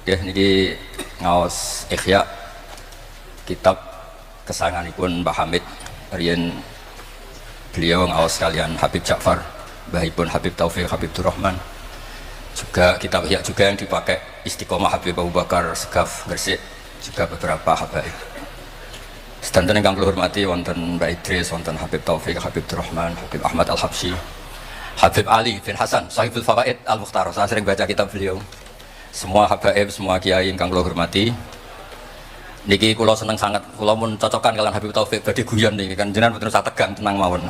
Ya, niki ngaos Ihya kitab kesayanganipun Mbah Hamid riyen beliau ngaos kalian Habib Ja'far, mbahipun Habib Taufik, Habib Durrahman. Juga kitab Ihya juga yang dipakai Istiqomah Habib Abu Bakar Segaf Gresik, juga beberapa habaib. Sedanten ingkang kula hormati wonten Mbah Idris, wonten Habib Taufik, Habib Durrahman, Habib Ahmad Al-Habsyi, Habib Ali bin Hasan, Sahibul Fawaid Al-Mukhtar. Saya sering baca kitab beliau. Semua habaib, semua kiai ingkang kula hormati. Niki kula seneng sangat, kula mun cocokan kalian Habib Taufik badhe guyon niki kan jenengan mboten usah tegang, tenang mawon.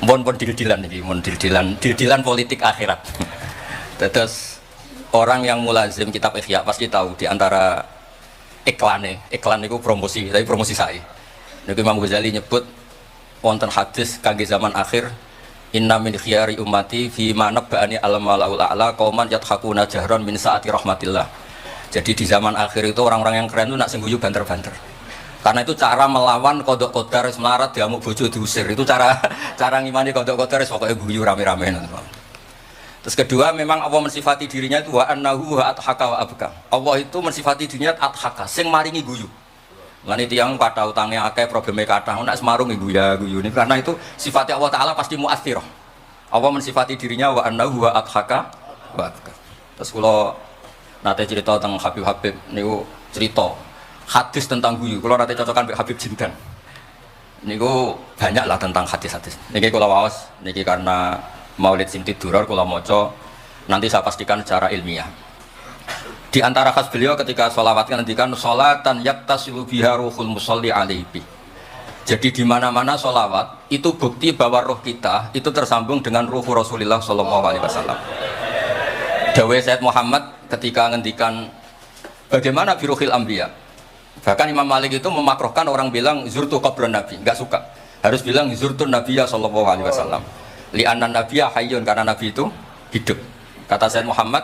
Pun dil-dilan niki, mun dil-dilan politik akhirat. Terus orang yang mulazim kitab Ihya pasti tahu di antara iklan niku promosi, tapi promosi saya. Niku Imam Ghazali nyebut wonten hadis kangge zaman akhir, inna min khiyari ummati fi ma nabba'ani al-malaul a'la qauman yadhakuna jahran min saati rahmatillah. Jadi di zaman akhir itu orang-orang yang keren itu nak sengguyu banter-banter. Karena itu cara melawan kodok qadar melarat diamuk bojo diusir. Itu cara ngimani kodok qadar pokoke guyu rame-rame. Terus kedua, memang Allah mensifati dirinya itu wa annahu wa athaka wa abka. Allah itu mensifati dirinya athaka, sing maringi guyu. Lan itu yang kata utangnya akeh, problemnya kata nak semarung guyu ini karena itu sifatnya Allah Taala pasti mu'athirah. Allah mensifati dirinya wa annahu wa athaka wa abka. Terus kalau nate cerita tentang Habib niku cerita hadis tentang guyu. Kalau nate cocokan Habib Jindan niku banyak lah tentang hadis-hadis. Niki kula waos niki karena Maulid Sinti Duror kula maca, nanti saya pastikan secara ilmiah. Di antara khas beliau ketika sholawat kan nantikan sholatan yaktasilu biha ruhul musalli alaihi. Jadi di mana-mana sholawat itu bukti bahwa roh kita itu tersambung dengan ruh Rasulullah Shallallahu Alaihi Wasallam. Dawai Sayyid Muhammad ketika ngendikan bagaimana biruhil anbiya. Bahkan Imam Malik itu memakruhkan orang bilang zurtu qabran nabi, nggak suka. Harus bilang zurtun nabiyya Shallallahu Alaihi Wasallam. Li'anna nabiyya hayyun, karena nabi itu hidup. Kata Sayyid Muhammad,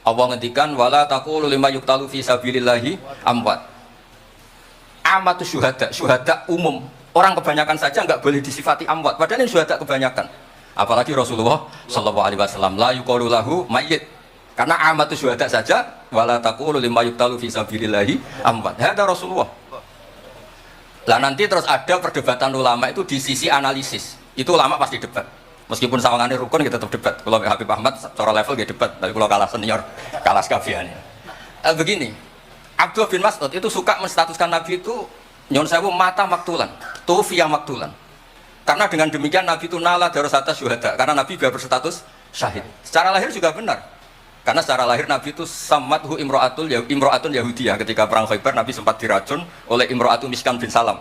Allah ngendikan wala taqulu lima yuqtalu fi sabilillahi amwat. Amatu syuhada umum. Orang kebanyakan saja enggak boleh disifati amwat, padahal ini syuhada kebanyakan. Apalagi Rasulullah sallallahu alaihi wasallam la yuqalu lahu mayyit. Karena amatu syuhada saja wala taqulu lima yuqtalu fi sabilillahi amwat. Hada Rasulullah. Lah nanti terus ada perdebatan ulama itu di sisi analisis. Itu ulama pasti debat. Meskipun sawangannya rukun kita tetap debat. Kalau Habib Ahmad secara level dia debat, tapi kalau kalah senior, kalah skafiannya. Begini, Abdullah bin Mas'ud itu suka menstatuskan Nabi itu nyon sewu mata maktulan, tufiya maktulan. Karena dengan demikian Nabi itu nala darasata syuhada, karena Nabi biar berstatus syahid. Secara lahir juga benar. Karena secara lahir Nabi itu samadhu imro'atun Yahudiyah. Ketika perang Khaybar Nabi sempat diracun oleh imro'atun Miskan bin Salam.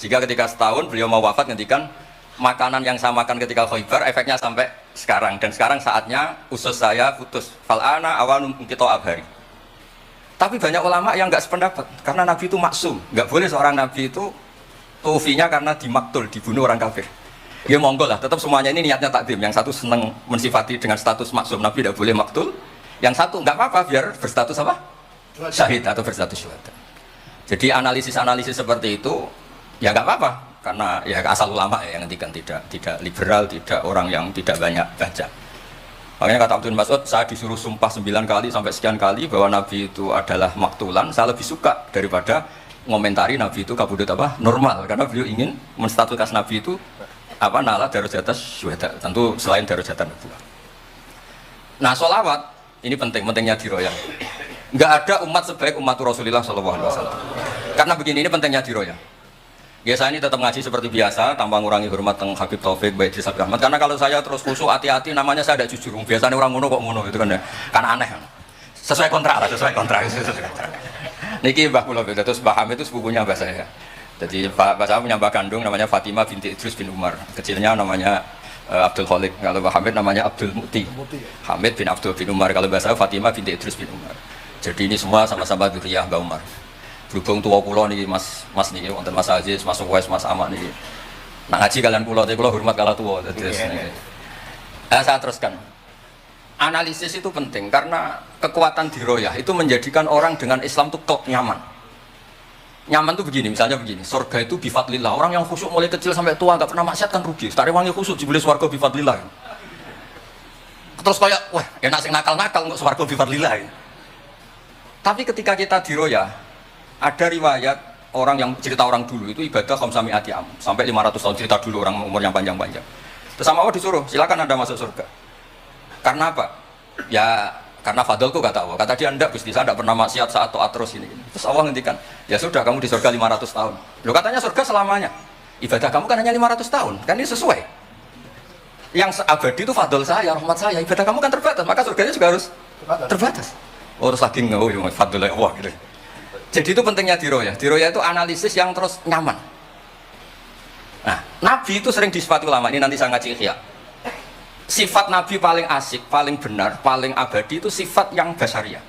Sehingga ketika setahun beliau mau wafat ngendikan makanan yang saya makan ketika Khaybar efeknya sampai sekarang, dan sekarang saatnya usus saya putus. Fal'ana awalun kita abhari. Tapi banyak ulama yang nggak sependapat karena Nabi itu maksum, nggak boleh seorang Nabi itu tufinya karena dimaktul, dibunuh orang kafir. Ya monggo lah, tetap semuanya ini niatnya takdim. Yang satu senang mensifati dengan status maksum, Nabi tidak boleh maktul. Yang satu nggak apa-apa biar berstatus apa? Syahid atau berstatus syuhada. Jadi analisis seperti itu ya nggak apa-apa. Karena ya asal ulama ya yang ngendikan tidak liberal, tidak orang yang tidak banyak baca. Makanya kata Abdul Mas'ud, saya disuruh sumpah 9 kali sampai sekian kali bahwa Nabi itu adalah maktulan, saya lebih suka daripada ngomentari Nabi itu kabudut apa normal, karena beliau ingin menstatuskan Nabi itu apa nala darajat syuhada, tentu selain darajat nubuwah. Nah sholawat ini pentingnya diroyah. Nggak ada umat sebaik umat Rasulullah SAW. Karena begini, ini pentingnya diroyah. Ya saya ini tetap ngaji seperti biasa tanpa ngurangi hormat tentang Habib Taufik, Baik Habib Ahmad. Karena kalau saya terus khusyuk hati-hati namanya saya tidak jujur. Biasanya orang ngono kok ngono itu kan ya. Kan aneh. Sesuai kontrak lah, sesuai kontrak. Niki Mbah kula terus Mbah Hamid itu sepupunya Mbah saya. Jadi Mbah saya punya Mbah kandung namanya Fatimah binti Idris bin Umar. Kecilnya namanya Abdul Khalik. Kalau Mbah Hamid namanya Abdul Muti. Hamid bin Abdul bin Umar. Kalau Mbah saya Fatimah binti Idris bin Umar. Jadi ini semua sama-sama dzurriyyah Mbah Umar. Berhubung tua pulau nih mas nih wonten Mas Aziz, Mas Uwais, Mas Aman nih. Nah ngaji kalian pulau, tapi pulau hormat kalah tua. Saya teruskan. Analisis itu penting karena kekuatan diroyah itu menjadikan orang dengan Islam itu klop nyaman. Nyaman tuh begini, misalnya begini, surga itu bifadlillah. Orang yang khusyuk mulai kecil sampai tua nggak pernah maksiat kan rugi. Setari wangi khusyuk dibeli surga bifadlillah. Terus kayak, wah enak sing nakal-nakal nggak surga bifadlillah. Tapi ketika kita diroya, ada riwayat orang yang cerita orang dulu itu ibadah khamsami am sampai 500 tahun, cerita dulu orang umur yang panjang-panjang. Terus sama Allah disuruh, silakan Anda masuk surga. Karena apa? Ya karena fadlku kata Allah. Kata dia enggak Gusti, saya enggak pernah maksiat saat taat terus ini. Terus Allah ngendikan, ya sudah kamu di surga 500 tahun. Loh katanya surga selamanya. Ibadah kamu kan hanya 500 tahun. Kan ini sesuai. Yang abadi itu fadl saya, rahmat saya. Ibadah kamu kan terbatas, maka surganya juga harus terbatas. Oh, terus lagi ngeluh, fadl Allah gitu. Jadi itu pentingnya diroya. Diroya itu analisis yang terus nyaman. Nah, Nabi itu sering disifati ulama, ini nanti saya ngaji Ihya. Sifat Nabi paling asik, paling benar, paling abadi itu sifat yang basyariah.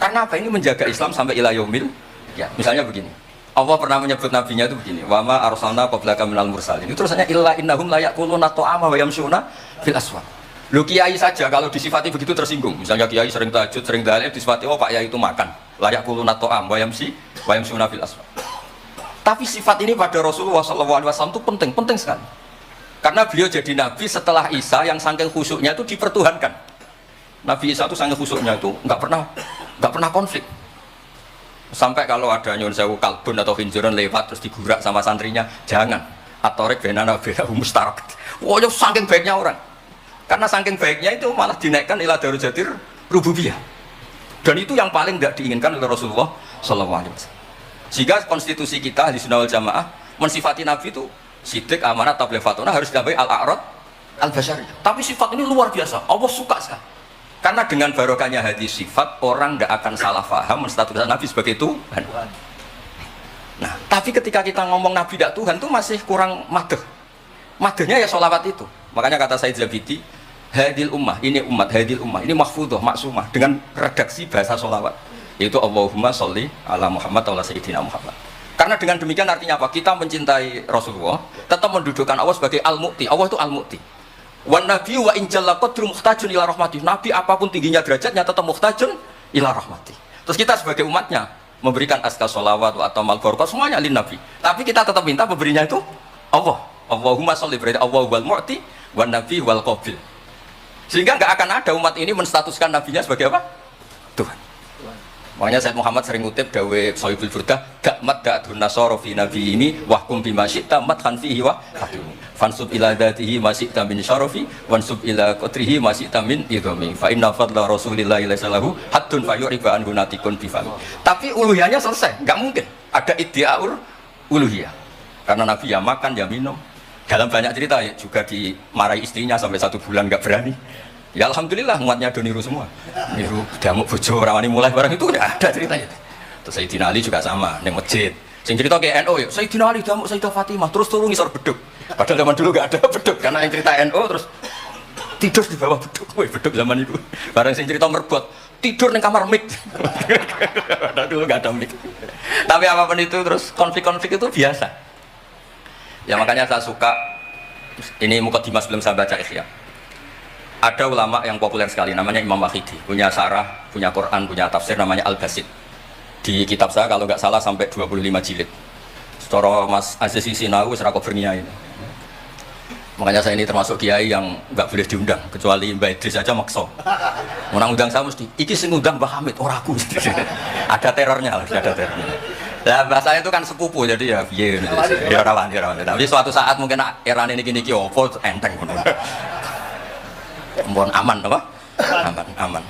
Karena apa? Ini menjaga Islam sampai ila yaumil. Ya, misalnya begini. Allah pernah menyebut nabinya itu begini, wa ma arsalna qablaka minal mursalin. Itu terusnya illa innahum la yaquluna ta'ama wa yamshuna fil aswaq. Lu kiai saja kalau disifati begitu tersinggung. Misalnya kiai sering tahajud, sering dalil disifati, oh Pak Yai itu makan. Layak kuluna ta'am wa yamshuna fil aswaq. Tapi sifat ini pada Rasulullah SAW itu penting sekali. Karena beliau jadi nabi setelah Isa yang saking khusyuknya itu dipertuhankan. Nabi Isa itu saking khusyuknya itu nggak pernah konflik. Sampai kalau ada nyun sewu kalbun atau hinjuran lewat terus digurak sama santrinya, jangan. Atorek benana beda mustarak. Wah, saking baiknya orang. Karena saking baiknya itu malah dinaikkan ila darujatir rububiyah. Dan itu yang paling tidak diinginkan oleh Rasulullah SAW. Sehingga konstitusi kita di Sunnah wal Jamaah mensifati Nabi itu sidik, amanat, tabligh, fatona harus ditambahi al-a'rad al-basyariyah. Tapi sifat ini luar biasa, Allah suka sekali. Karena dengan barokahnya hadis sifat, orang tidak akan salah faham menstatuskan Nabi sebagai Tuhan. Nah, tapi ketika kita ngomong Nabi tidak Tuhan itu masih kurang madeh. Madehnya ya sholawat itu. Makanya kata Said Zabidi, hadil ummah, ini umat, hadil ummah, ini mahfudhah, maksumah dengan redaksi bahasa sholawat. Yaitu Allahumma sholli ala Muhammad wa ala Sayyidina Muhammad. Karena dengan demikian artinya apa? Kita mencintai Rasulullah, tetap mendudukkan Allah sebagai Al-Mu'ti. Allah itu Al-Mu'ti. Wan Nabi wa in jalla qadru muhtajun ila rahmati. Nabi apapun tingginya derajatnya tetap muhtajun ila rahmati. Terus kita sebagai umatnya memberikan azkar sholawat atau mal barakah semuanya lin Nabi. Tapi kita tetap minta pemberinya itu Allah. Allahumma sholli, berarti Allah wal mu'ti wan Nabi wal qabil. Sehingga nggak akan ada umat ini menstatuskan nabinya sebagai apa? Tuhan. Makanya Said Muhammad sering ngutip dawe Sohibul Burdah, gak mat da'atun nasara fi nabi ini wahkum bima syi'ta madhan fihi wa fansub ila dhatihi ma syi'ta min syarafi wansub ila qatrihi ma syi'ta min idhami fa inna fadla rasulillahi lahu hattun fayuriba anhu natikun bifami. Tapi uluhiyahnya selesai, nggak mungkin ada iddiaur uluhiyah. Karena Nabi ya makan, ya minum. Dalam banyak cerita ya juga dimarahi istrinya sampai 1 bulan nggak berani. Ya alhamdulillah umatnya do niru semua. Niru damuk bojo rawani mulai barang itu udah ada ceritanya. Terus Sayyidina Ali juga sama ning masjid. Sing cerita ke NU ya Sayyidina Ali damuk Sayyidah Fatimah terus turun ngisor beduk. Padahal zaman dulu enggak ada beduk karena yang cerita NU terus tidur di bawah beduk. Woi beduk zaman itu. Barang sing cerita merbot tidur ning kamar mik. Padahal dulu enggak ada mik. Tapi apapun itu terus konflik-konflik itu biasa. Ya makanya saya suka ini mukadimah sebelum saya baca Ihya. Ada ulama yang populer sekali namanya Imam Wahidi, punya sarah, punya Quran, punya tafsir namanya Al-Basit. Di kitab saya kalau nggak salah sampai 25 jilid. Secara Mas Aziz Sinau serako berniai. Makanya saya ini termasuk kiai yang nggak boleh diundang kecuali Mbak Idris saja makso. Undang saya mesti iki sing ngundang Mbah Hamid ora aku. Ada terornya, ada terornya. Nah, bahasanya itu kan sepupu jadi ya piye ya rawan. Tapi suatu saat mungkin era ini gini opo enteng ngono. Mohon aman apa? Aman.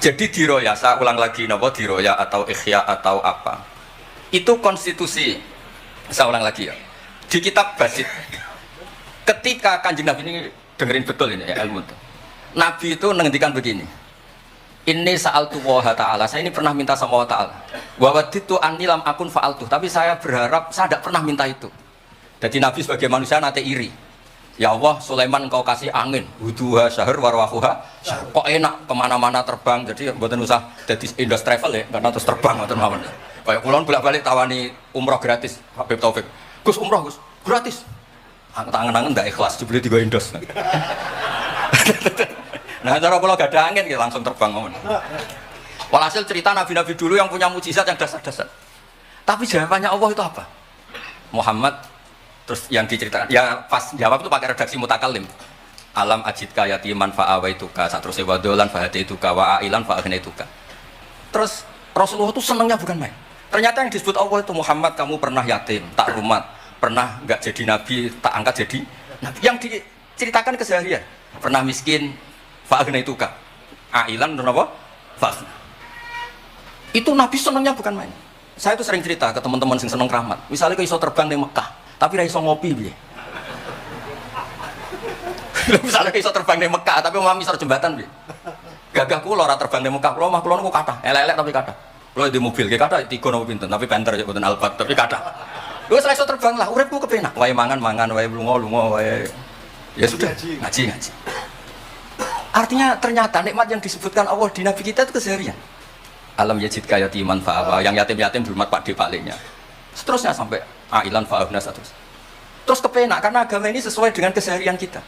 Jadi diroya, saya ulang lagi napa diroya atau ikhya atau apa? Itu konstitusi. Saya ulang lagi ya. Di kitab Basit. Ketika Kanjeng Nabi ini dengerin betul ini ya ilmu itu. Nabi itu menghentikan begini. Ini sa'altu wa ta'ala. Saya ini pernah minta sama Allah Ta'ala. Wa waditu anni lam akun fa'altu. Tapi saya berharap saya tidak pernah minta itu. Jadi Nabi sebagai manusia nanti iri. Ya Allah, Sulaiman engkau kasih angin, huduha syahr warwahuha syahr. Kok enak kemana-mana terbang, jadi buatan usah jadi Indos Travel ya, karena terus terbang buatan mawon. Kayak kulon bolak-balik tawani umroh gratis, Habib Taufik. Gus umroh Gus, gratis. Tangan-tangan ndak ikhlas, dibeli 3 Indos. Nah, cara kalau gak ada angin, langsung terbang mawon. Walhasil cerita nabi-nabi dulu yang punya mukjizat yang dasar-dasar. Tapi jawabannya Allah itu apa? Muhammad. Terus yang diceritakan, ya pas jawab itu pakai redaksi mutakalim. Alam ajidka yatiman fa'awaituka, saat terus wadolan fa'hadaituka wa'ailan fa'agnaituka. Terus Rasulullah itu senangnya bukan main. Ternyata yang disebut Allah itu Muhammad, kamu pernah yatim, tak rumat, pernah nggak jadi nabi, tak angkat jadi nabi. Yang diceritakan keseharian, pernah miskin, fa'agna itu kak, ailan apa? Fa'agna. Itu nabi senangnya bukan main. Saya itu sering cerita ke teman-teman yang seneng keramat. Misalnya ke iso terbang di Mekah, tapi ra iso ngopi piye. Misalnya ke iso terbang di Mekah, tapi mau misal jembatan piye. Gagah kula ora terbang di Mekah, kula mah kula niku kathah, elek-elek tapi kathah. Kula di mobil ge kathah 3 napa pinten, tapi penter ya boten Alphard, tapi kathah. Wis ra iso terbang lah, uripku kepenak. Wae mangan-mangan, wae lunga-lunga, wae ya sudah, ngaji. Artinya ternyata nikmat yang disebutkan Allah di Nabi kita itu keseharian. Alam yajid kaya yatiman fa'awa, yang yatim-yatim di rumah Pak D palingnya. Seterusnya sampai ailan fa'abna terus kepenak karena agama ini sesuai dengan keseharian kita.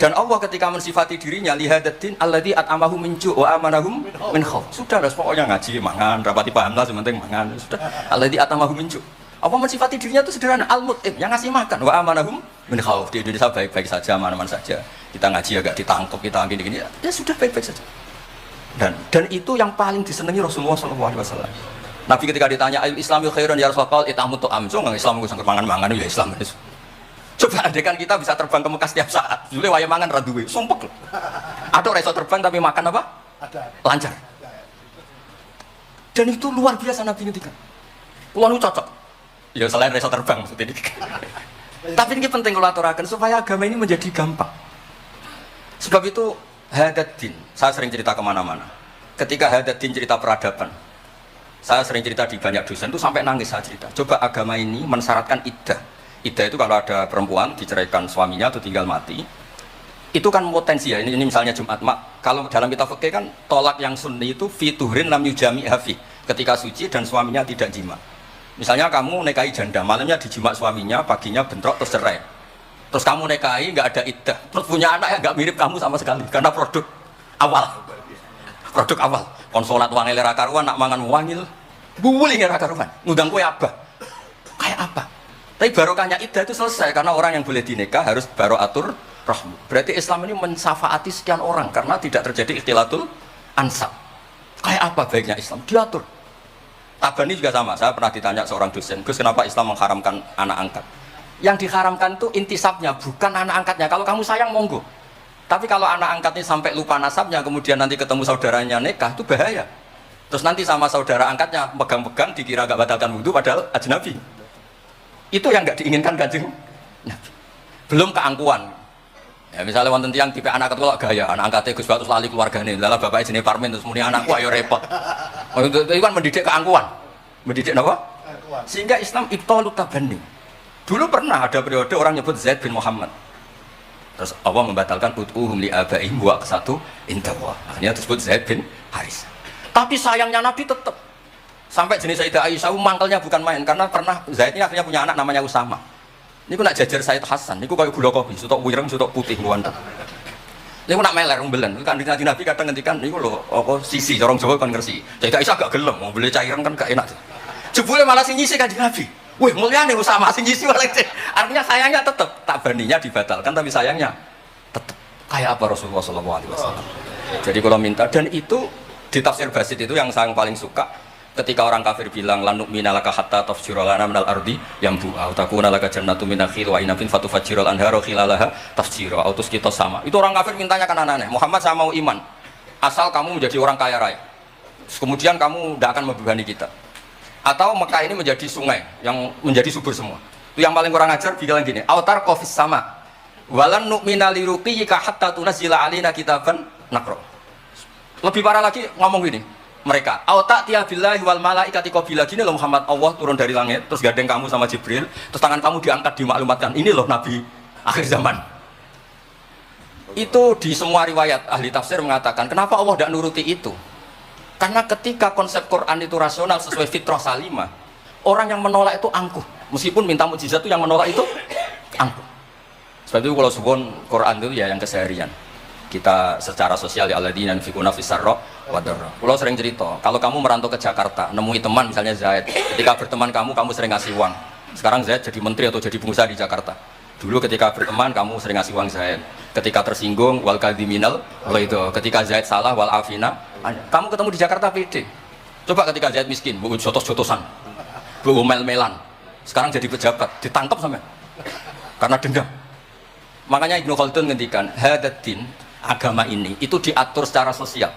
Dan Allah ketika mensifati dirinya lihadatin alladzi at'amahu min ju' wa amanahum min khauf. Sudah pokoknya ngaji, mangan, rapati paham lah sementing mangan. Sudah alladzi at'amahu min ju'. Allah mensifati dirinya itu sederhana, al-mut'im, yang ngasih makan, wa amanahum min khauf. Di Indonesia baik-baik saja, aman-aman saja. Kita ngaji agak ditangkap, kita gini-gini, ya sudah baik-baik saja. Dan itu yang paling disenangi Rasulullah SAW. Nabi ketika ditanya Islam khairan ya Rasulullah, itamut tu'am, nggak Islam gue sangkut mangan-mangan ya Islam. Coba andekan kita bisa terbang ke Mekah setiap saat, jule waya mangan raduwe, sumpek loh. Atau reso terbang tapi makan apa? Lancar. Dan itu luar biasa Nabi ngendikan. Kulo nu cocok. Ya selain reso terbang maksud ini. Tapi ini penting kalau aturakan supaya agama ini menjadi gampang. Sebab itu Hadaddin, saya sering cerita kemana-mana. Ketika Hadaddin cerita peradaban, saya sering cerita di banyak dosen itu sampai nangis saya cerita. Coba agama ini mensyaratkan iddah. Iddah itu kalau ada perempuan diceraikan suaminya atau tinggal mati, itu kan potensi ya. Ini misalnya Jumat mak. Kalau dalam kitab fikih kan tolak yang sunni itu fituhrin lam yujami hafi, ketika suci dan suaminya tidak jima. Misalnya kamu nikahi janda, malamnya dijima suaminya, paginya bentrok terus cerai. Terus kamu nikahi nggak ada iddah, terus punya anak yang nggak mirip kamu sama sekali karena produk awal. Produk awal. Konsolat wangil ra karuan, nak mangan wangil, buwuling ra karuan. Ngundang kue apa? Kayak apa? Tapi barokahnya iddah itu selesai karena orang yang boleh dinikah harus baroatur rahmi. Berarti Islam ini mensafaati sekian orang karena tidak terjadi ikhtilatul ansab. Kayak apa baiknya Islam? Diatur. Tabani juga sama. Saya pernah ditanya seorang dosen, Gus kenapa Islam mengharamkan anak angkat? Yang diharamkan itu intisabnya, bukan anak angkatnya. Kalau kamu sayang monggo. Tapi kalau anak angkatnya sampai lupa nasabnya, kemudian nanti ketemu saudaranya nikah, itu bahaya. Terus nanti sama saudara angkatnya pegang-pegang dikira gak batalkan wudhu padahal ajnabi. Itu yang nggak diinginkan Kanjeng Nabi. Belum keangkuhan. Ya misalnya wonten tiyang tipe anak ketua gaya, anak angkatnya Gus Batus lali keluargane, lala bapaknya jenenge Parmin terus muni anakku ayo repot. Oh, itu kan mendidik keangkuhan. Mendidik apa? Sehingga Islam ibtalut tabanni. Dulu pernah ada periode orang nyebut Zaid bin Muhammad. Terus Allah membatalkan ut'uhum li abaihim wa aqsatu indallah. Akhirnya disebut Zaid bin Haris. Tapi sayangnya Nabi tetap sampai jenis Sayyidah Aisyah mangkelnya bukan main karena pernah Zaid ini akhirnya punya anak namanya Usama. Ini aku nak jajar Sayyid Hasan, ini aku kayak gula kopi, sutok wireng, sutok putih luantan. Ini aku nak meler umbelen, kan di Nabi kadang ngendikan, ini aku loh, apa sisi, orang Jawa kan ngersi. Sayyidah Aisyah agak gelem, mau beli cairan kan gak enak. Jebule malah sing nyisi kan di Nabi. Wih mulia nih Usama, sing nyisi malah. Artinya sayangnya tetap, tak bandingnya dibatalkan, tapi sayangnya tetap. Kayak apa Rasulullah SAW. Jadi kalau minta, dan itu di tafsir Basit itu yang saya paling suka. Ketika orang kafir bilang lanuk minalaka hatta tafjura lana minal ardi yambu'a takuna laka jannatu min nakhil wa inabin fatufajjirul anharu khilalaha tafjira autus kita sama. Itu orang kafir mintanya kan aneh. Muhammad saya mau iman. Asal kamu menjadi orang kaya raya. Kemudian kamu tidak akan membebani kita. Atau Mekah ini menjadi sungai yang menjadi subur semua. Itu yang paling kurang ajar bilang gini, autar qafis sama. Walan nu'mina liruqiyika hatta tunzila alaina kitaban naqra. Lebih parah lagi ngomong gini. Mereka auta tiabillahi wal malaikati qabila gini loh Muhammad, Allah turun dari langit terus gandeng kamu sama Jibril terus tangan kamu diangkat dimaklumatkan ini loh Nabi akhir zaman. Itu di semua riwayat ahli tafsir mengatakan kenapa Allah tidak nuruti itu, karena ketika konsep Quran itu rasional sesuai fitrah salimah, orang yang menolak itu angkuh meskipun minta mukjizat itu yang menolak itu angkuh. Sebab itu kalau suwon Quran itu ya yang keseharian kita secara sosial ya alladzina yunfiquna fis-sarra wa dharra. Kalau sering cerita, kalau kamu merantau ke Jakarta, nemui teman misalnya Zaid, ketika berteman kamu sering ngasih uang. Sekarang Zaid jadi menteri atau jadi pengusaha di Jakarta. Dulu ketika berteman kamu sering ngasih uang Zaid. Ketika tersinggung wal kadhiminal, itu ketika Zaid salah wal afina Kamu ketemu di Jakarta pede. Coba ketika Zaid miskin, bu jotos-jotosan, bu mel-melan. Sekarang jadi pejabat, ditangkap sampai karena dendam. Makanya Ibnu Khaldun ngendikan, hadatin agama ini itu diatur secara sosial.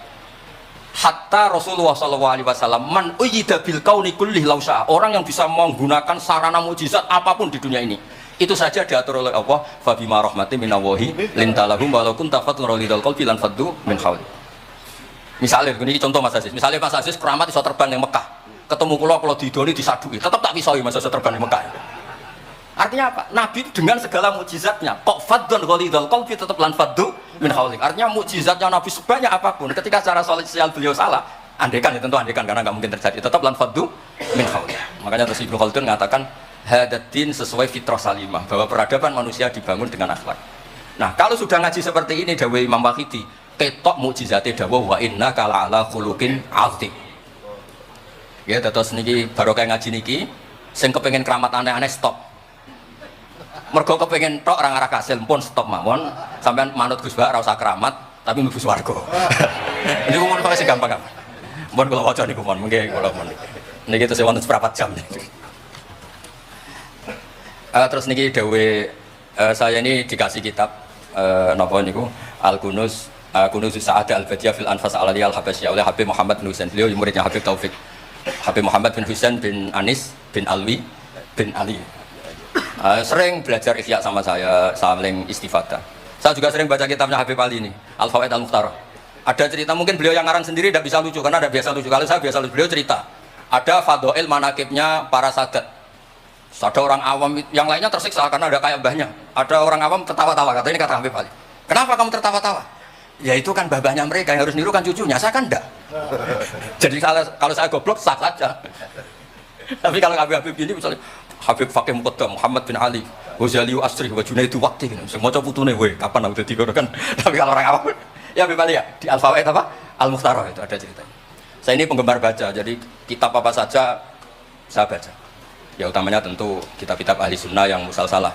Hatta Rasulullah SAW man uyyida bil kauni kullih lausha, orang yang bisa menggunakan sarana mukjizat apapun di dunia ini itu saja diatur oleh Allah. Fa bima rahmatin minallahi lintalahum walau kunta fatun ridal qalbi lan faddu min hawli. Misalnya ini contoh Mas Aziz, misalnya Mas Aziz keramat iso terbang yang Mekah, ketemu kalau didoni disadui, tetap tak pisau Mas Aziz terbang yang Mekah. Artinya apa? Nabi dengan segala mukjizatnya kok fadun ridal qalbi tetap lan faddu min hawli. Artinya mukjizatnya Nabi sebanyak apapun, ketika secara sosial beliau salah, andekan ya tentu andekan karena nggak mungkin terjadi, tetap lan faddu min hawli. Makanya terus Ibnu Khaldun mengatakan hadatin sesuai fitrah salimah, bahwa peradaban manusia dibangun dengan akhlak. Nah, kalau sudah ngaji seperti ini dawuh Imam Wahidi, ketok mukjizate dawuh wa inna kala ala khuluqin azim. Ya, terus niki barokah ngaji niki sing kepengin keramat aneh-aneh stop. Mergo kepengin tok orang arah kasil pun stop mawon, sampean manut Gus Bak ora usah keramat tapi mlebu swarga. Ini mun kok sing gampang-gampang. Mun kula waca niku mon, mengke kula mon. Niki terus wonten seprapat jam. Terus niki dawuh saya ini dikasih kitab napa niku Al-Kunuz Kunuz Sa'adah Al-Badiyah fil Anfas Al-Aliyah Al-Habasyah oleh Habib Muhammad bin Husain. Beliau muridnya Habib Taufik. Habib Muhammad bin Husain bin Anis bin Alwi bin Ali. Sering belajar Ihya sama saya, saling istifadah. Saya juga sering baca kitabnya Habib Ali ini, Al-Fawaid Al-Mukhtarah. Ada cerita, mungkin beliau yang ngarang sendiri tidak bisa lucu karena ada biasa lucu. Kalau saya biasa lucu, beliau cerita ada fadhail manakibnya para sadat. Ada orang awam yang lainnya tersiksa karena ada kayak mbahnya. Ada orang awam tertawa-tawa, kata ini kata Habib Ali. Kenapa kamu tertawa-tawa? Ya itu kan babahnya mereka yang harus nirukan cucunya, saya kan enggak. Jadi kalau saya goblok sah saja. Tapi kalau Habib ini misalnya Habib Fakih Muqaddam, Muhammad bin Ali, Ghazali Asri, wa Junaidu Waqti gitu. Semua coba putune we, kapan aku dadi kan. Tapi kalau orang awam ya Habib Ali ya di Al-Fawaid apa? Al-Mukhtarah itu ada ceritanya. Saya ini penggemar baca, jadi kitab apa saja saya baca. Ya utamanya tentu kitab-kitab ahli sunnah yang musalsalah.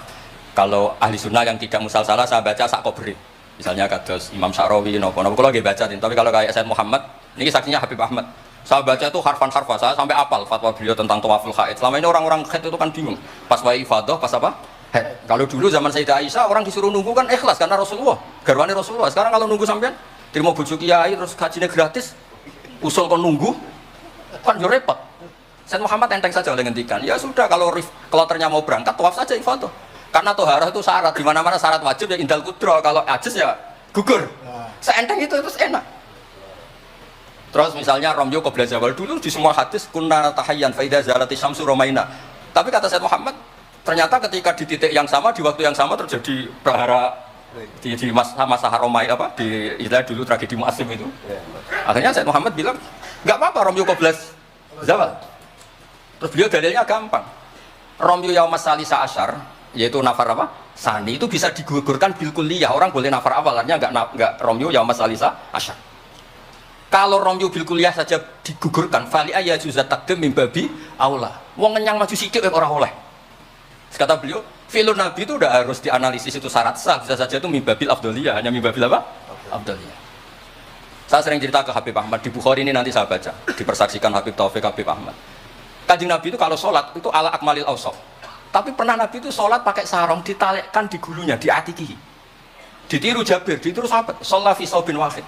Kalau ahli sunnah yang tidak musalsalah saya baca sak kobri. Misalnya kados Imam Sya'rawi nopo-nopo kalau lagi baca, tapi kalau kayak Said Muhammad, ini saksinya Habib Ahmad. Saya baca itu harfan-harfan, saya sampai apal fatwa beliau tentang tawaful haid. Selama ini orang-orang haid itu kan bingung. Pas wa'i ifadah, pas apa? Haid. Kalau dulu zaman Sayyidah Aisyah orang disuruh nunggu kan ikhlas karena Rasulullah, garwane Rasulullah. Sekarang kalau nunggu sampean terima bojo kiai terus gajinya gratis, usul kon nunggu kan yo repot. Said Muhammad enteng saja oleh ngendikan, ya sudah kalau kloternya mau berangkat tawaf saja ifadah. Karena toharah itu syarat, di mana-mana syarat wajib ya indal kudro, kalau ajis ya gugur. Seenteng itu terus enak. Terus misalnya Romyo qabla zawal, dulu di semua hadis kunna tahayyan fa idza zalati syamsu romaina. Tapi kata Said Muhammad, ternyata ketika di titik yang sama di waktu yang sama terjadi prahara di masa Romai apa di istilah dulu tragedi Mu'assim itu. Akhirnya Said Muhammad bilang, enggak apa-apa Romyo qabla zawal. Terus beliau dalilnya gampang. Romyo yaumas salisa asyar, yaitu nafar apa? Sani itu bisa digugurkan bil kulliyah. Orang boleh nafar awal, artinya enggak Romyo yaumas salisa asyar. Kalau Romyo bil kulliyah saja digugurkan, fali ayya juzat taqdim min babi aula. Wong ngenyang maju sithik ora oleh. Kata beliau, filun nabi itu udah harus dianalisis itu syarat sah, bisa saja itu min babil afdhaliyah, hanya min babil apa? Afdhaliyah. Saya sering cerita ke Habib Ahmad di Bukhari ini, nanti saya baca, dipersaksikan Habib Taufik Habib Ahmad. Kanjeng Nabi itu kalau sholat itu ala akmalil awsaf. Tapi pernah Nabi itu sholat pakai sarung ditalikkan di gulunya, di atikihi. Ditiru Jabir, ditiru sahabat. Sholat fi saubin wahid.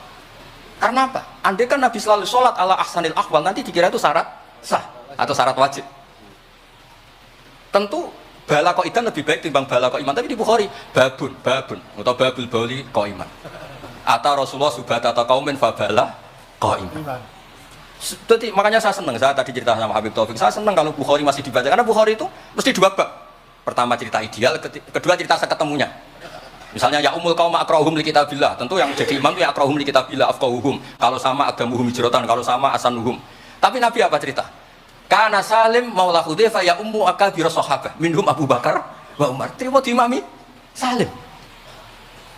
Karena apa? Andai kan Nabi selalu sholat ala ahsanil akhwal, nanti dikira itu syarat sah atau syarat wajib. Tentu bala qaidan lebih baik timbang bala qaiman. Tapi di Bukhari babun atau babul bauli qaiman. Atau Rasulullah subhat atau kaumin fabala qaiman. Jadi makanya saya senang, saya tadi cerita sama Habib Taufik, saya senang kalau Bukhari masih dibaca, karena Bukhari itu mesti dua bab. Pertama cerita ideal, kedua cerita seketemunya. Misalnya ya umul qaum akrahum li kitabillah, tentu yang jadi imam itu ya akrahum li kitabillah afqahuhum. Kalau sama agamuhum hijratan, kalau sama asanuhum. Tapi Nabi apa cerita? Kana Salim maula Hudzaifah ya ummu akabir sahabah, minhum Abu Bakar wa Umar. Terima diimami Salim.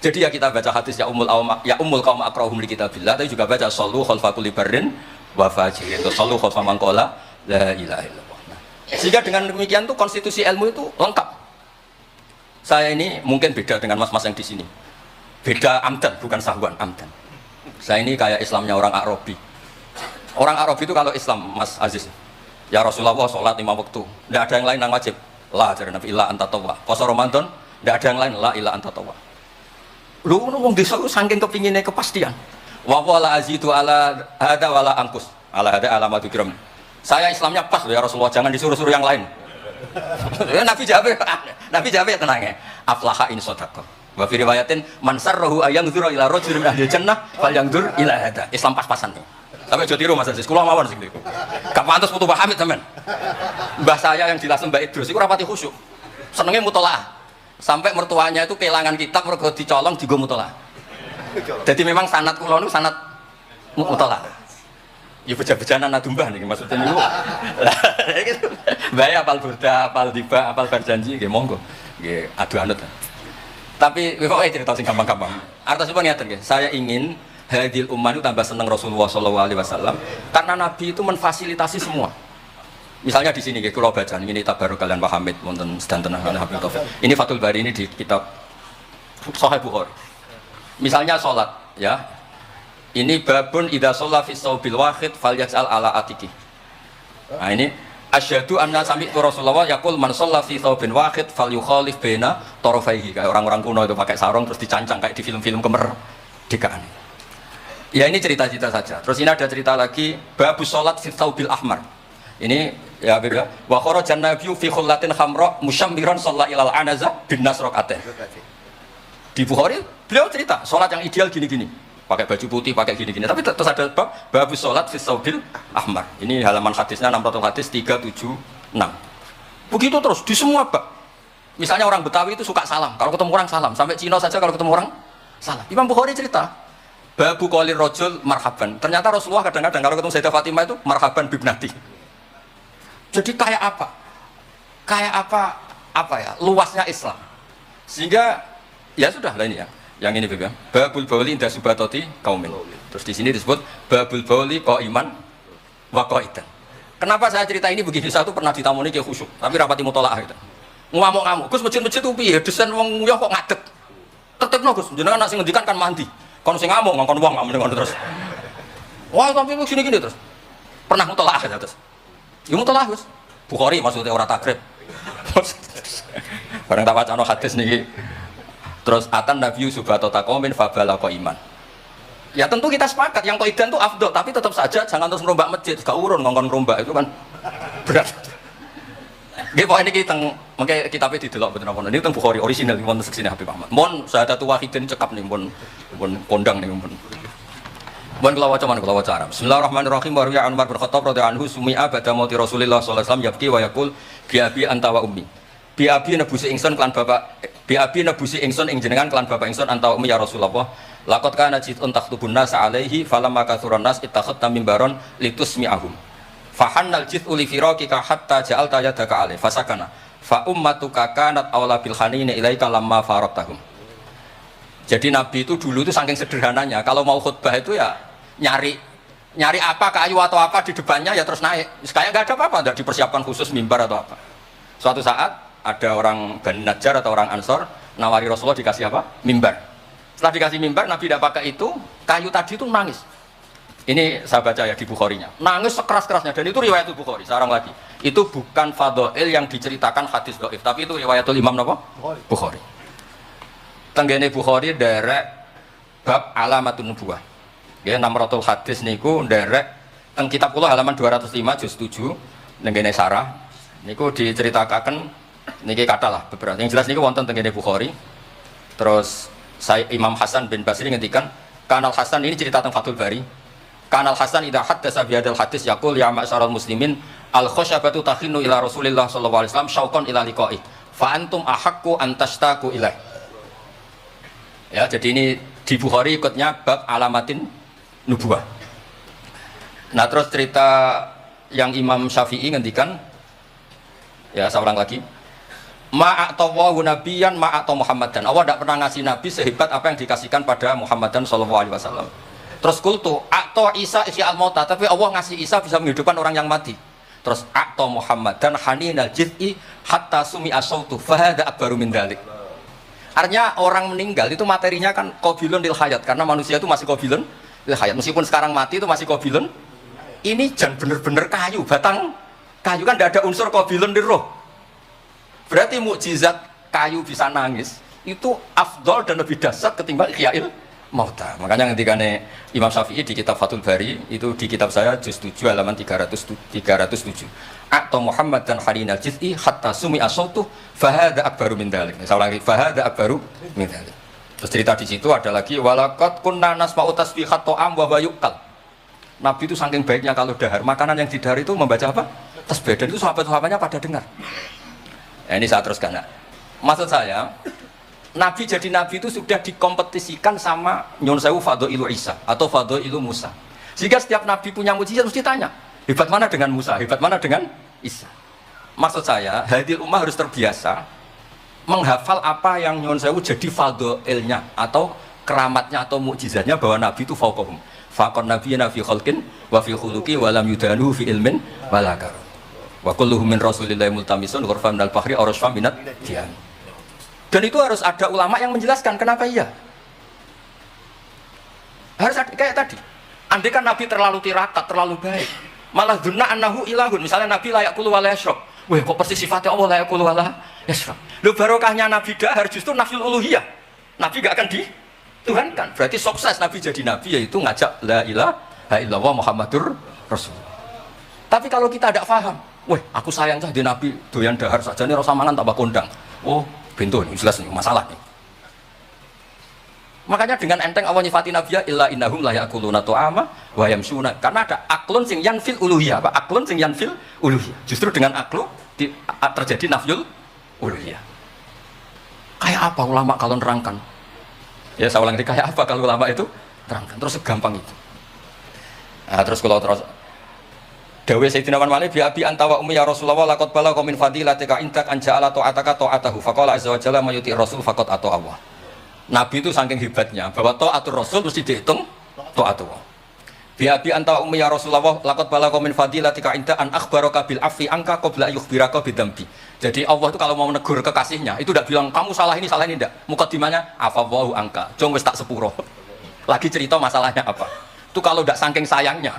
Jadi ya kita baca hadis ya umul qaum akrahum li kitabillah, tapi juga baca sallu khalfa kulli barrin wa fajir, itu selalu khutbah mangkola la ilaha illallah. Sehingga dengan demikian tuh konstitusi ilmu itu lengkap. Saya ini mungkin beda dengan mas-mas yang di sini. Beda amdan, bukan sahwan, amdan. Saya ini kayak Islamnya orang Arabi. Orang Arab itu kalau Islam, Mas Aziz, ya Rasulullah sholat 5 waktu, tidak ada yang lain yang wajib. La dari Nabi illa anta tawwa. Puasa Ramadan, tidak ada yang lain la illa anta tawwa. Lu wong desa ku saking kepinginnya kepastian. Wa wala azitu ala hada wala angkus. Ala hada alamatu kiram. Saya Islamnya pas ya Rasulullah, jangan disuruh-suruh yang lain. Nabi jawab ya tenang ya. Aflaha in shadaqah. Wa fi riwayatin man sarrahu ayyanzura ila rajulin ahli jannah falyanzur ila hada. Islam pas-pasan nih. Sampai jauh tiru Mas Aziz, kula mawon sing niku. Gak pantes putu Hamid temen. Mbah saya yang dilas Mbak Idrus iku rapati khusyuk. Senenge mutolaah. Sampai mertuanya itu kehilangan kitab mergo dicolong digo mutolaah. Jadi memang sanad kula niku sanad mutolaah. Ya beja-bejanan adumbah niki maksudnya niku. Lah gitu. Mbah apal burda, apal tiba, apal berjanji nggih monggo. Nggih adu anut. Tapi pokoke cerita sing gampang-gampang. Artosipun ngeten nggih, saya ingin hadil ummah itu tambah seneng Rasulullah SAW karena Nabi itu memfasilitasi semua. Misalnya di sini kalau baca ini tabaruk kalian Pak Hamid wonten sedanten Habib Taufik. Ini Fathul Bari ini di kitab Sahih Bukhari. Misalnya sholat ya. Ini babun idza shalla fi shaubil wahid falyaj'al ala atiki. Nah ini asyhadu anna sami'tu Rasulullah yaqul man shalla fi shaubin wahid falyukhalif baina tarafaihi. Kayak orang-orang kuno itu pakai sarung terus dicancang kayak di film-film kemerdekaan. Ya ini cerita-cerita saja. Terus ini ada cerita lagi babus sholat fi thawbil ahmar. Ini ya beda. Wa kharajan nabiyyu fi khullatin khamra musyammiran shalla ilal anaza bin nasraqatin. Di Bukhari beliau cerita sholat yang ideal gini-gini. Pakai baju putih, pakai gini-gini. Tapi terus ada bab babus sholat fi thawbil ahmar. Ini halaman hadisnya 600 hadis 376. Begitu terus di semua bab. Misalnya orang Betawi itu suka salam. Kalau ketemu orang salam, sampai Cina saja kalau ketemu orang salam. Imam Bukhari cerita babu qolir rajul marhaban. Ternyata Rasulullah kadang-kadang kalau ketemu Sayyidah Fatimah itu marhaban bibnati. Jadi kayak apa? Kayak apa ya? Luasnya Islam. Sehingga ya sudah lah ini ya. Yang ini juga. Babul bauli inda subatoti kaumin. Terus di sini disebut babul bauli qaiman wa qaidan. Kenapa saya cerita ini begini? Satu pernah ditamoni ke khusyuk, tapi rapati mutolaah gitu. Ngamuk-ngamuk. Gus masjid-masjid itu piye? Desain wong nguyah kok ngadeg. Tetepno Gus, jenengan nek sing ngendikan kan mandi. Kon sing ngamuk ngongkon wong ngamuk terus. Wah, tapi gini-gini terus. Pernah mutolaah aja terus. Ya mutolaah Gus. Bukhari maksudnya ora takrib. Bareng tak wacana hadis niki. Terus atan Nabi subhanahu taqamin fabala iman. Ya tentu kita sepakat yang qaidan itu afdol, tapi tetap saja jangan terus merombak masjid, gak urun ngongkon merombak itu kan berat. Nggih pokoke niki teng mengke kitabe didelok mboten apa. Niki teng Bukhari orisinal wonten seksine Habib Ahmad. Mon syahadatul wahidin cekap nih mon kondang nih mon. Mon kula waca Arab. Bismillahirrahmanirrahim. Wa riya Umar bin Khattab radhiyallahu anhu sumi'a ba'da mauti Rasulillah sallallahu alaihi wasallam yabki wa yaqul bi abi anta wa ummi. Bi abi nebusi ingsun kelan bapak bi abi nebusi ingsun ing jenengan kelan bapak ingsun anta wa ummi ya Rasulullah. Laqad kana jitun takhtubun nas alaihi falamma kathuran nas ittakhadta mimbaron litusmi'ahum. Fahannal jit'u li firaqika hatta ja'alta yadaka alaihi fasakana. Fa ummatuka kanat awla bil khanini ilaika lamma faraqtahum. Jadi Nabi itu dulu itu saking sederhananya, kalau mau khutbah itu ya nyari apa kayu atau apa di depannya ya terus naik. Kayak nggak ada apa-apa, nggak dipersiapkan khusus mimbar atau apa. Suatu saat ada orang Bani Najjar atau orang Ansor nawari Rasulullah dikasih apa? Mimbar. Setelah dikasih mimbar, Nabi tidak pakai itu, kayu tadi itu nangis. Ini saya baca ya di Bukharinya. Nangis sekeras-kerasnya dan itu riwayat Bukhari. Sekarang lagi, itu bukan fadhail yang diceritakan hadis dhaif, tapi itu riwayatul Imam napa? Bukhari. Tenggene Bukhari derek bab alamatun nubuwah. Ya 600 hadis niku derek teng kitab kula halaman 205 juz 7 tenggene sarah niku diceritakan niki kata lah beberapa. Yang jelas niku wonten tenggene Bukhari. Terus saya Imam Hasan bin Basri ngendikan Kanal Hasan ini cerita tentang Fathul Bari. Kanal Hasan idza haddatsa bi hadzal hadis yaqul ya ma'syaral muslimin al khashabatu takhinu ila Rasulillah sallallahu alaihi wasallam syauqan ila liqa'i fa antum ahaqqu an tashtaqu ilaih. Ya, jadi ini di Bukhari ikutnya bab alamatin nubuwah. Nah, terus cerita yang Imam Syafi'i ngendikan ya saya ulang lagi. Ma'atawahu nabiyan ma'ataw Muhammadan. Allah tidak pernah ngasih nabi sehebat apa yang dikasihkan pada Muhammadan sallallahu alaihi wasallam. Terus kultu atau Isa isi al-mauta, tapi Allah ngasih Isa bisa menghidupkan orang yang mati. Terus atau Muhammadan haninal jid'i hatta sumi asautu fahada akbaru min dalik. Artinya orang meninggal itu materinya kan qabilun lil hayat, karena manusia itu masih qabilun lil hayat. Meskipun sekarang mati itu masih qabilun ini jan bener-bener kayu, batang kayu kan tidak ada unsur qabilun di roh. Berarti mukjizat kayu bisa nangis itu afdol dan lebih dasar ketimbang Ihyail Mauta. Makanya ketika Imam Syafi'i di kitab Fathul Bari, itu di kitab saya juz 7 halaman 307, atau Muhammad dan Harinal Jiz'i hatta sumi asautuh fahada akbaru min dzalik. Saya ulangi, fahada akbaru min dzalik. Terus cerita di situ ada lagi walaqad kunna nasma'u tasbihat ta'am wa yuqal. Nabi itu saking baiknya kalau dahar, makanan yang didahar itu membaca apa? Tasbih, dan itu sahabat-sahabatnya pada dengar. Nah, ini saya teruskan. Maksud saya, Nabi jadi Nabi itu sudah dikompetisikan sama Nyun Sewu Fadhailu Isa atau Fadhailu Musa. Sehingga setiap Nabi punya mujizat mesti tanya, hebat mana dengan Musa, hebat mana dengan Isa. Maksud saya, hadil ummah harus terbiasa menghafal apa yang Nyun Sewu jadi fadhailnya atau keramatnya atau mukjizatnya, bahwa Nabi itu fauqahum. Faqan nabiyina fi khalqin wa fi khuluqi wa lam yudanu fi ilmin wala karam. Wa kulluhum min rasulillahi multamisun ghurfan minal bahri aw rasfan minad diyan. Dan itu harus ada ulama yang menjelaskan kenapa iya. Harus ada, kayak tadi. Andai kan Nabi terlalu tirakat, terlalu baik, malah dunna annahu ilahun. Misalnya Nabi layak kulu wala yashrab. Wah, kok persis sifatnya Allah layak kulu wala yashrab. Lu barokahnya Nabi dahar justru nafsul uluhiyah. Nabi gak akan dituhankan. Berarti sukses Nabi jadi Nabi yaitu ngajak la ilaha illallah Muhammadur Rasul. Tapi kalau kita tidak paham, wah aku sayang cah di Nabi doyan dahar saja nih rasa mangan tambah kondang. Oh, pintu ini jelas nih masalah nih. Makanya dengan enteng Allah nyifati Nabiya illa innahum la yaquluna ta'ama wa yamshuna, karena ada aklun sing yanfil uluhiyah. Apa aklun sing yanfil uluhiyah? Justru dengan aklu terjadi nafyul uluhiyah. Kayak apa ulama kalau nerangkan? Ya saya ulang, kayak apa kalau ulama itu terangkan terus segampang itu. Nah, terus kalau terus Dawe Sayyidina Umar bi abi anta wa ummi ya Rasulullah laqad balagha min fadilatika intak an ja'ala ta'ataka ta'atahu faqala azza wa jalla may yuti rasul faqad ata Allah. Nabi itu saking hebatnya bahwa ta'atur rasul mesti dihitung ta'atullah. Bi abi anta wa ummi ya Rasulullah laqad balagha min fadilatika inta an akhbaraka bil afi anka qabla yukhbiraka bidzambi. Jadi Allah itu kalau mau menegur kekasihnya itu tidak bilang kamu salah ini enggak. Mukadimahnya afallahu anka. Jong wis tak sepuro. Lagi cerita masalahnya apa. Itu kalau tidak saking sayangnya.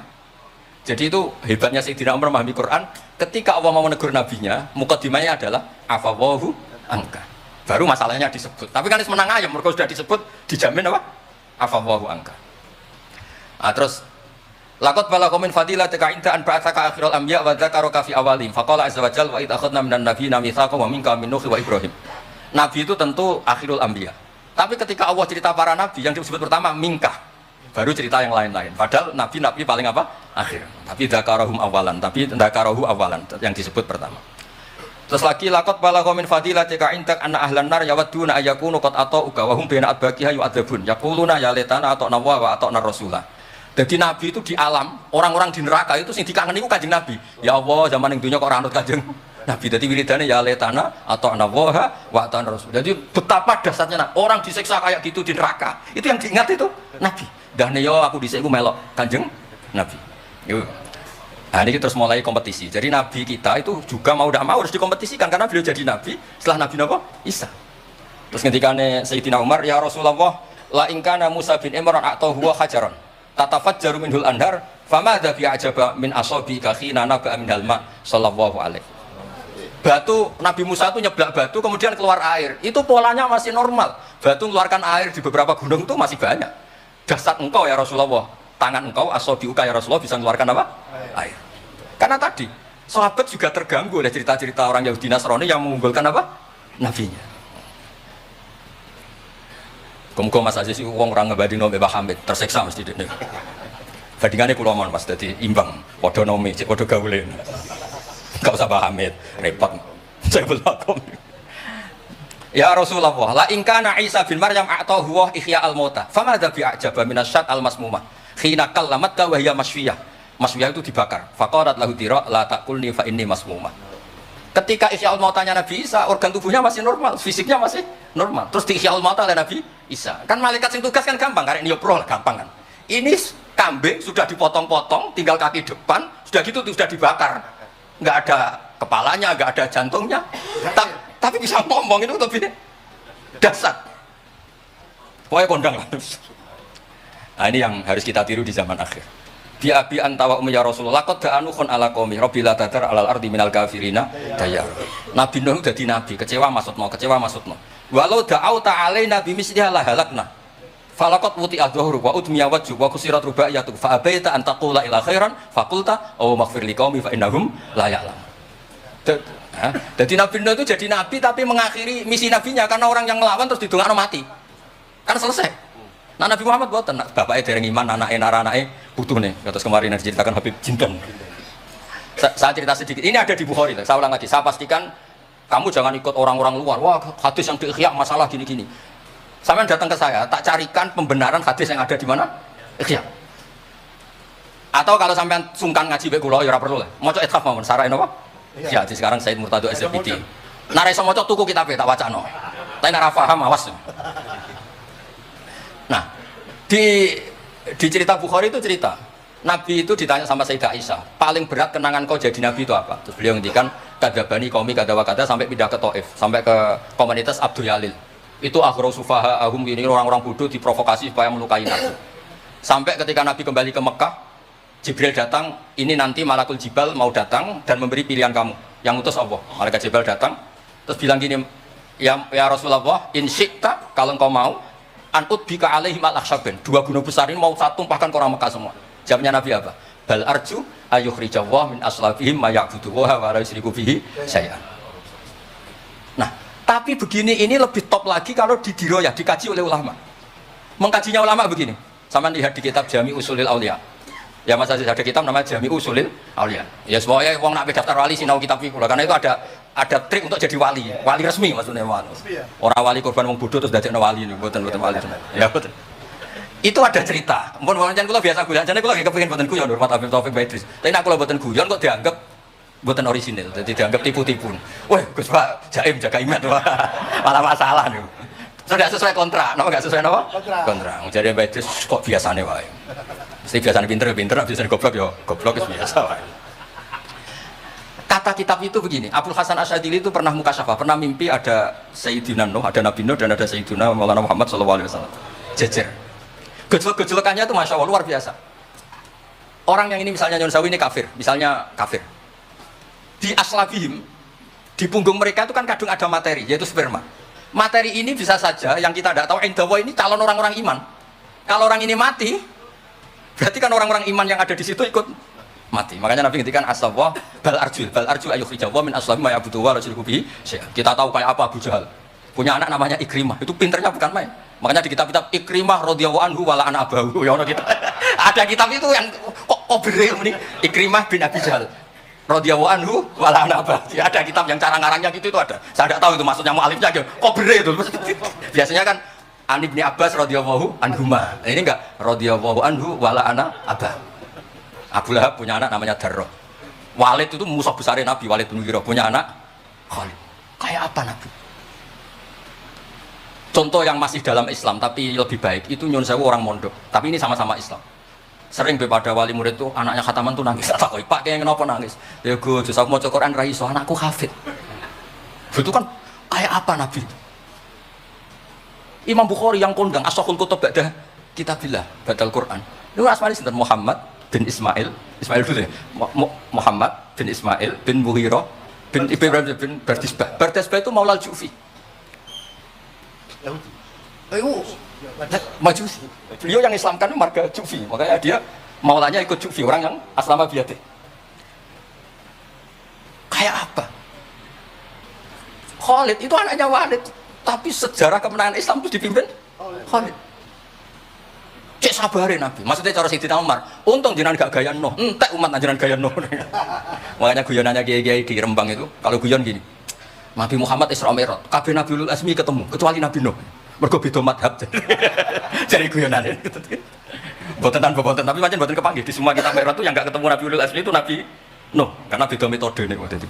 Jadi itu hebatnya Sayyidina Umar memahami Quran. Ketika Allah mau menegur nabinya, mukadimahnya adalah afallahu anka. Baru masalahnya disebut. Tapi kan menang ayam, mereka sudah disebut, dijamin apa? Afallahu anka. Nah, terus laqad balagha min fadilatika inta an ba'atsaka akhirul anbiya wa dzakaraka fi awalihim. Faqala azza wa jalla wa id akhadna minan nabiyina mitsaqan wa minka min Nuh wa Ibrahim. Nabi itu tentu akhirul anbiya. Tapi ketika Allah cerita para nabi yang disebut pertama minka. Baru cerita yang lain-lain. Padahal nabi paling apa? Akhir. Tapi dzakarahum awalan. Tapi dzakarahu awalan yang disebut pertama. Terus lagi laqad balagha min fadilatika intak anna ahlan nar yawadduna ayakunu qad ata'uka wa hum baina adbaqiha yu'adzabun. Yaquluna ya laitana ata'na wa ata'na rasulah. Jadi Nabi itu di alam, orang-orang di neraka itu sing dikangeni ku Kanjeng Nabi. Ya Allah, zaman ning dunya kok ora anut Kanjeng Nabi. Dadi wiridane ya laitana ata'na wa ata'na rasul. Jadi betapa dahsyatnya orang disiksa kayak gitu di neraka. Itu yang diingat itu Nabi. Dah yo aku dhisik iku melok Kanjeng Nabi. Yo. Nah, ini terus mulai kompetisi. Jadi Nabi kita itu juga mau tidak mau harus dikompetisikan karena beliau jadi Nabi setelah Nabi Nabi Isa. Terus ketika Sayyidina Umar ya Rasulullah la in kana Musa bin Imran atau huwa hajaran tatafajjaru minhul anhar famadza bi ajaba min asabi kakhina naba minal ma sallallahu alaihi. Batu Nabi Musa itu nyeblak batu kemudian keluar air. Itu polanya masih normal. Batu mengeluarkan air di beberapa gunung itu masih banyak. Dasar engkau ya Rasulullah, tangan engkau asobiuka ya Rasulullah bisa mengeluarkan apa? Air. Karena tadi sahabat juga terganggu oleh cerita-cerita orang Yahudi Nasrani yang mengunggulkan apa? Nabinya. Kemudian Mas Aziz uang orang ngebanding nomor Mbah Hamid tersiksa mesti dene. Bandingannya pulau mon Mas, jadi imbang. Podo nomi, podo gaule. Gak usah Mbah Hamid, repot. Saya belum. Ya Rasulullah, la in kana Isa bin Maryam a'tahu wa ihya al-mauta. Famadza bi'ajaba minasyat al-masmumah. Khina kallamat wa hiya masfiyah. Masfiyah itu dibakar. Faqarat lahu tira la taqulni fa inni masmumah. Ketika ihya al-mautanya Nabi Isa, organ tubuhnya masih normal, fisiknya masih normal. Terus di ihya al-mauta oleh Nabi Isa. Kan malaikat sing tugas kan gampang, karek niopro lah gampang kan. Ini kambing sudah dipotong-potong, tinggal kaki depan, sudah gitu sudah dibakar. Enggak ada kepalanya, enggak ada jantungnya. Tapi bisa ngomong itu tapi dasar. Pokoknya kondang lah. Nah ini yang harus kita tiru di zaman akhir. bi abi anta wa ummi ya Rasulullah qad da'anu khun ala qaumi rabbil tadar alal ardi minal kafirina dayar. Nabi Nuh dadi nabi, kecewa maksudno, walau da'au ta'alaina bi misliha la halakna falaqad wuti adhuru wa udmiya wajhu wa kusirat rubaiyatu fa abaita an taqula ila khairan faqulta aw maghfir liqaumi fa innahum la ya'lam. Jadi Nabi Nuh itu jadi nabi tapi mengakhiri misi nabinya karena orang yang melawan terus didongakno mati. Kan selesai. Nah Nabi Muhammad buatan, bapaknya dereng iman, anaknya butuh nih. Terus kemarin diceritakan Habib Jinten. Saya cerita sedikit. Ini ada di Bukhari. Saya ulang lagi. Saya pastikan kamu jangan ikut orang-orang luar. Wah hadis yang di Ihya masalah gini-gini. Sampai datang ke saya, tak carikan pembenaran hadis yang ada di mana? Ihya. Atau kalau sampai sungkan ngaji bae kula ya ora perlu lah. Maca ithaf mawon sarain apa? Ya, di sekarang Said Murtado SPD. Nek iso maca tuku kitabe tak wacano. Tapi nek ora paham awas. Nah, di cerita Bukhari itu cerita Nabi itu ditanya sama Sayyidah Aisyah, paling berat kenangan kau jadi Nabi itu apa? Terus beliau ngendikan kadzabani qaumi kadza wa kadza sampai pindah ke Taif, sampai ke komunitas Abdul Yalil. Itu akhru sufaha ahum, ini orang-orang bodoh diprovokasi supaya melukai Nabi. Sampai ketika Nabi kembali ke Mekah, Jibril datang, ini nanti Malakul Jibal mau datang dan memberi pilihan kamu. Yang utus Allah. Malaikat Jibril datang, terus bilang gini, ya Rasulullah, in syi'ta, kalau engkau mau anut bika alaihim al-akhsyaben. Dua gunung besar ini mau satu tumpahkan ke orang Mekah semua. Jawabnya Nabi apa? Bal arju ayukhrijawah min aslabihim ma ya'buduha wa la yusyriku bihi syai'an. Nah, tapi begini ini lebih top lagi kalau didiroyah, dikaji oleh ulama. Mengkajinya ulama begini. Sama lihat di kitab Jami Usulil Auliya. Ya Mas Aziz ada kitab namanya Jami Usulil Auliya. Ya semuanya wong nak daftar wali sinau kitab iku. Karena itu ada trik untuk jadi wali resmi maksudnya orang wali korban wong bodoh terus dadekno wali niku mboten wali ya betul. Itu ada cerita mpun pancen kula biasa guyon jane kula kepengin mboten guyon hormat Habib Taufik Baidris tapi nek kula mboten guyon kok dianggap mboten orisinil jadi dianggap tipu-tipu wah Gus Pak jaim jaga iman malah masalah niku sudah sesuai kontrak napa enggak sesuai napa kontrak jadi Baidris kok biasane wae mesti biasane pinter biasane goblok ya goblok biasa wae. Kata kitab itu begini, Abdul Hasan Asyadili itu pernah mukasyafah, pernah mimpi ada Sayyidina Nuh, ada Nabi Nuh dan ada Sayyidina Maulana Muhammad SAW. Jejer. Gejolak-gejolakannya itu Masya Allah luar biasa. Orang yang ini misalnya Nyon Sawi ini kafir, misalnya kafir. Di aslabihim, di punggung mereka itu kan kadang ada materi, yaitu sperma. Materi ini bisa saja yang kita tidak tahu, Indawa ini calon orang-orang iman. Kalau orang ini mati, berarti kan orang-orang iman yang ada di situ ikut mati. Makanya Nabi ngendikan asawwa bal arjul ayukhrijawah min aslabi ma ya'budu wa rasul kubi. Kita tahu kayak apa Abu Jahal. Punya anak namanya Ikrimah. Itu pinternya bukan main. Makanya di kitab-kitab Ikrimah radhiyallahu anhu wala ana abahu. Ya ono kita. Ada kitab itu yang kok bere ini Ikrimah bin Abi Jahal. Radhiyallahu anhu wala ana abahu. Ada kitab yang cara ngarangnya gitu itu ada. Saya tidak tahu itu maksudnya mualifnya kok bere itu. Biasanya kan An Ibnu Abbas radhiyallahu anhuma. Ini enggak radhiyallahu anhu wala ana abahu. Abu Lahab punya anak namanya Darroh. Walid itu musuh besar Nabi, Walid bin Mughirah punya anak Khalid. Kayak apa Nabi? Contoh yang masih dalam Islam tapi lebih baik itu Nyun Sewu orang mondok. Tapi ini sama-sama Islam. Sering pada wali murid tuh anaknya khataman tuh nangis. Tak Pak kayak kenapa nangis? Ya gue justru aku mau Quran ra iso anakku hafid. Itu kan kayak apa Nabi? Imam Bukhari yang kondang As-Sahihul Kutub ba'da kitabillah badal Quran. Itu asmane sinten Muhammad bin Ismail dulu ya, Muhammad bin Ismail bin Mughirah bin Ibrahim bin Bardisbah. Bardisbah itu Maulal Jufi. Majusi. Beliau yang Islamkan marga Jufi, makanya dia maulanya ikut Jufi, orang yang aslama biyate. Kayak apa? Khalid itu anaknya Walid, tapi sejarah kemenangan Islam itu dipimpin Khalid. Cek sabarin Nabi, maksudnya cara Sayyidina Umar untung jenengan gak gaya Nuh, entek umat jenengan gaya Nuh. Makanya guyonannya kiai-kiai di Rembang itu kalau guyon gini Nabi Muhammad Isra Mi'raj, kabeh Nabi Ulul Azmi ketemu kecuali Nabi Nuh mergo beda madhab jadi guyonannya boten tanpa boten, tapi macam boten kepanggih di semua kitab Mi'raj itu yang gak ketemu Nabi Ulul Azmi itu Nabi Nuh karena beda metode nih waktu itu.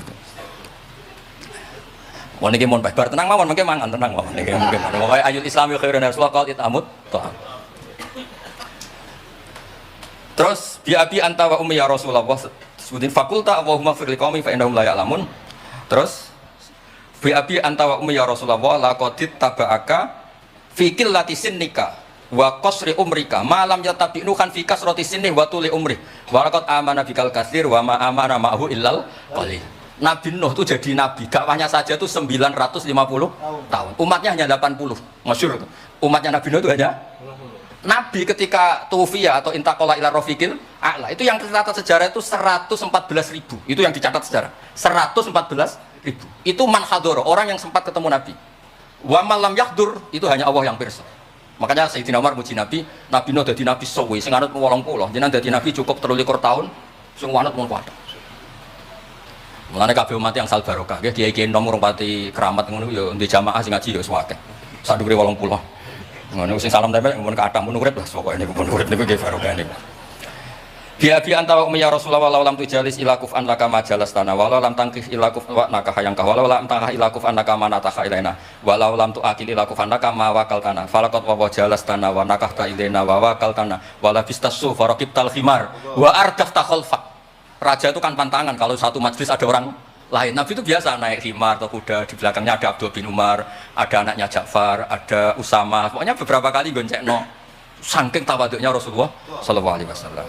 Wah niki mon bae bar tenang mawon mengke mangan tenang mawon niki mungkin pokoke ayul islami khairun rasulullah qal itamut ta'am. Terus biabi anta wa ummi ya Rasulullah sebutin fakulta Allahumma fir liqaumi fa innahum la ya'lamun. Terus biabi anta wa ummi ya Rasulullah laqad taba'aka fi qillati sinnika wa qasri umrika malam yatabi'nu kan fi kasrati sinni wa tuli umri wa laqad amana bikal katsir wa ma amana ma'hu illal qalil. Nabi Nuh itu jadi nabi, dakwahnya saja itu 950 tahun. Umatnya hanya 80. Masyhur itu. Umatnya Nabi Nuh itu hanya nabi ketika tufiya atau intaqala ila rafiqil a'la. Itu yang tercatat sejarah itu 114.000. Itu yang dicatat sejarah. 114.000. Itu man hadara, orang yang sempat ketemu Nabi. Wa malam yahdur, itu hanya Allah yang pirsa. Makanya Sayyidina Umar muji Nabi, Nabi Nuh dadi nabi suwe sing anut 80. Jenengan dadi nabi cukup 23 tahun, sing anut mun kuat. Mulane kabeh umat yang sal barokah, nggih kiai-kiai nom urung pati keramat ngono ya ndek jamaah sing ngaji ya wis akeh. Sak dhuwure 80. Ngono sing salam tempel mun kathah mun urip lah pokoke niku mun urip niku nggih barokah niku. Bi anta wa ya Rasulullah walau lam tujalis ila kuf'an laka majalas tanah walau lam tangkih ila kuf'an naka hayang ka walau lam tangkah ila kuf'an naka manataha ilaina walau lam tuakil ila kuf'an naka ma wakal tanah falaqat wa jalas tanah wa nakahta ilaina wa wakal tanah wala bistasu faraqibtal khimar wa ardafta khalfak. Raja itu kan pantangan kalau satu majlis ada orang lain. Nabi itu biasa naik khimar atau kuda, di belakangnya ada Abdul bin Umar, ada anaknya Ja'far, ada Usama. Pokoknya beberapa kali goncengno saking tawaduknya Rasulullah sallallahu alaihi wasallam.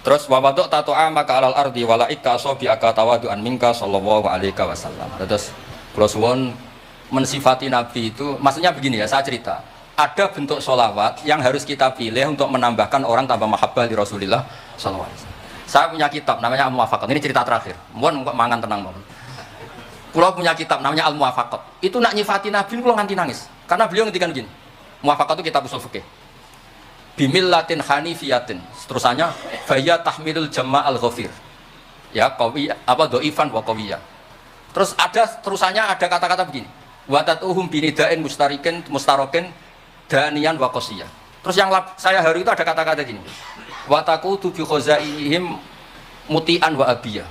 Terus wawaduk tatu'a maka alal ardi walaika sobi aka tawadu'an minka sallallahu alaihi wasallam. Terus kalau suwon mensifati Nabi itu, maksudnya begini ya, saya cerita. Ada bentuk sholawat yang harus kita pilih untuk menambahkan orang tambah mahabbah di Rasulullah sallallahu alaihi wasallam. Saya punya kitab namanya Al-Muwafaqat. Ini cerita terakhir. Mohon mangan tenang mohon. Kalau punya kitab namanya Al-Muwafaqat. Itu nak nyifati Nabi kalau nganti nangis. Karena beliau ngendikan begini. Muwafaqat itu kitab usul fikih. Bimillatin hanifiyatin. Terusannya faya tahmilul jama'al ghafir. Ya, qawi apa dhaifan wa qawiyya. Terus ada terusannya ada kata-kata begini. Wa tatuhum binida'in mustarakin daniyan wa qasiyah. Terus yang saya hari itu ada kata-kata gini. Wataku tubi khozaihim mutian wa abiyah.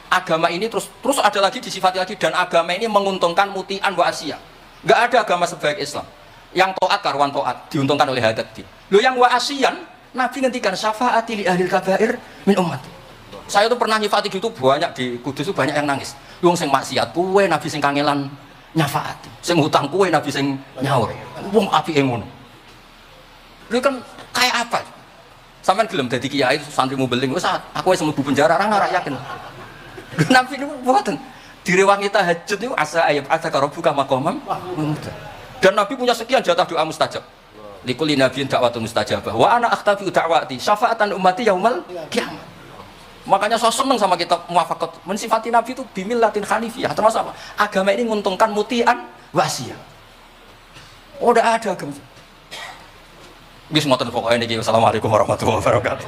Agama ini terus ada lagi disifati lagi dan agama ini menguntungkan mutian wa asiyah. Enggak ada agama sebaik Islam. Yang taat karwan taat diuntungkan oleh hadati. Lo yang wa asiyan Nabi ngendikan syafaati li ahlil kabair min ummati. Saya tuh pernah nyifati gitu banyak di Kudus itu banyak yang nangis. Wong sing maksiat kuwe Nabi sing kangelan nyafaati. Sing hutang kuwe Nabi sing nyaur. Wong apike ngono. Lu kan kayak apa? Sampai gelem dadi kiai santrimu beling wis aku wis mlebu penjara ora yakin. Nabi niku mboten. Direwangi tahajud niku asa ayat ada karo buka maqamam. Dan Nabi punya sekian jatah doa mustajab. Likulli nabiyyin da'watun mustajabah. Wa ana akhtafi da'wati syafaatan ummati yaumal qiyamah. Makanya saya seneng sama kitab Muwafaqat. Mensifati Nabi itu bimillatin hanifiyah. Termasuk apa? Agama ini menguntungkan mutian wasiyah. Oh, udah ada agama. Bis ngoten pokoknya niki. Wassalamualaikum warahmatullahi wabarakatuh.